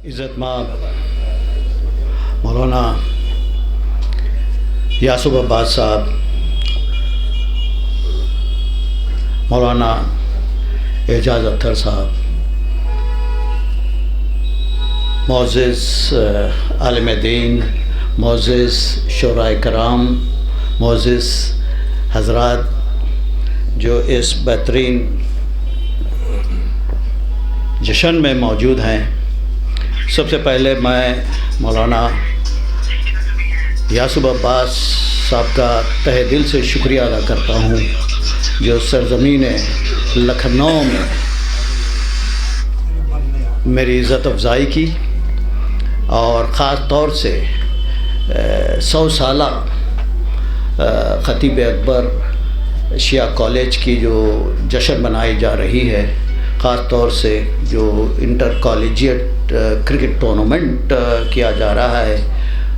عزت مآب مولانا یاسب عباس صاحب، مولانا اعجاز اختر صاحب، معزز عالم دین، معزز شعراء کرام، معزز حضرات جو اس بہترین جشن میں موجود ہیں، سب سے پہلے میں مولانا یاسب عباس صاحب کا تہہ دل سے شکریہ ادا کرتا ہوں جو سرزمین لکھنؤ میں میری عزت افزائی کی، اور خاص طور سے 100 سالہ خطیب اکبر شیعہ کالج کی جو جشن منائی جا رہی ہے، خاص طور سے جو انٹر کالجیٹ کرکٹ ٹورنامنٹ کیا جا رہا ہے،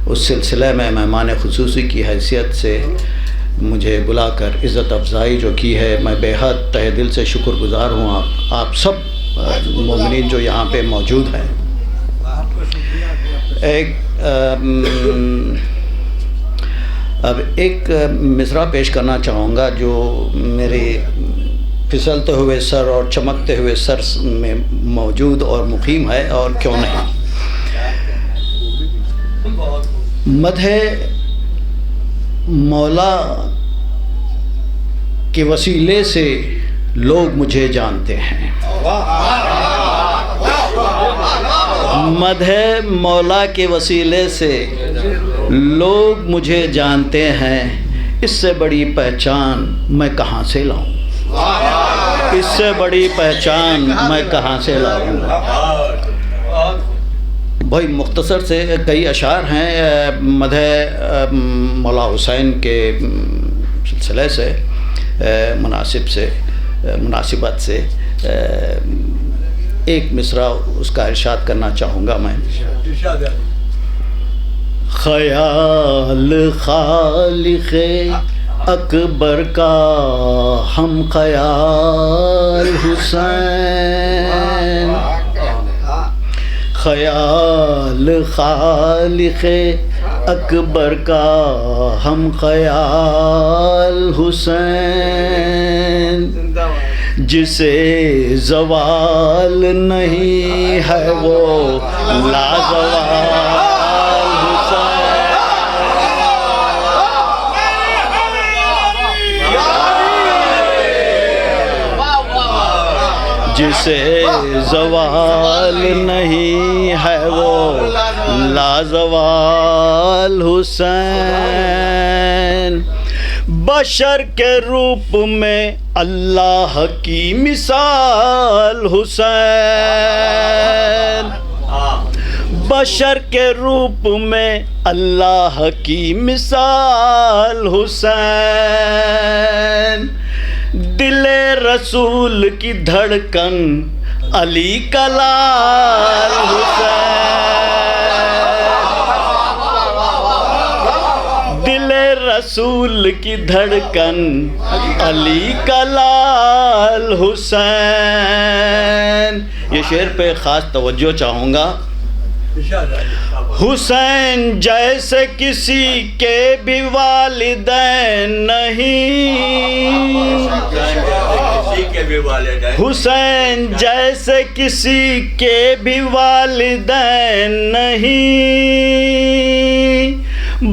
اس سلسلے میں مہمان خصوصی کی حیثیت سے مجھے بلا کر عزت افزائی جو کی ہے، میں بے حد تہ دل سے شکر گزار ہوں آپ سب مومنین جو یہاں پہ موجود ہیں۔ اب ایک مصرع پیش کرنا چاہوں گا جو میرے پھسلتے ہوئے سر اور چمکتے ہوئے سر میں موجود اور مقیم ہے، اور کیوں نہیں۔ مدح مولا کے وسیلے سے لوگ مجھے جانتے ہیں، مدح مولا کے وسیلے سے لوگ مجھے جانتے ہیں، اس سے بڑی پہچان میں کہاں سے لاؤں، اس سے بڑی پہچان میں کہاں سے لاؤں۔ بھائی مختصر سے کئی اشعار ہیں مدح مولا حسین کے سلسلے سے، مناسبت سے ایک مصرع اس کا ارشاد کرنا چاہوں گا میں۔ خیال خالق اکبر کا ہم خیال حسین، خیال خالق اکبر کا ہم خیال حسین، جسے زوال نہیں ہے وہ لازوال جسے زوال نہیں ہے وہ لازوال حسین، بشر کے روپ میں اللہ کی مثال حسین، بشر کے روپ میں اللہ کی مثال حسین، دل رسول کی دھڑکن علی کا لال حسین، دل رسول کی دھڑکن علی کا لال حسین۔ یہ شعر پہ خاص توجہ چاہوں گا۔ حسین جیسے کسی کے بھی والدین نہیں، حسین جیسے کسی کے بھی والدین نہیں،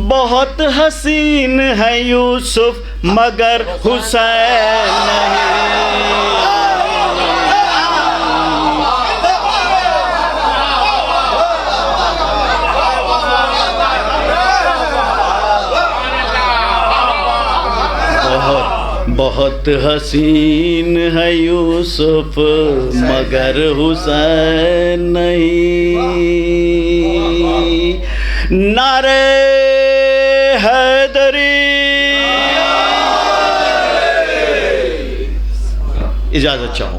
بہت حسین ہے یوسف مگر حسین نہیں، بہت حسین ہے یوسف مگر حسین نہیں، نعرے حیدری۔ اجازت چاہوں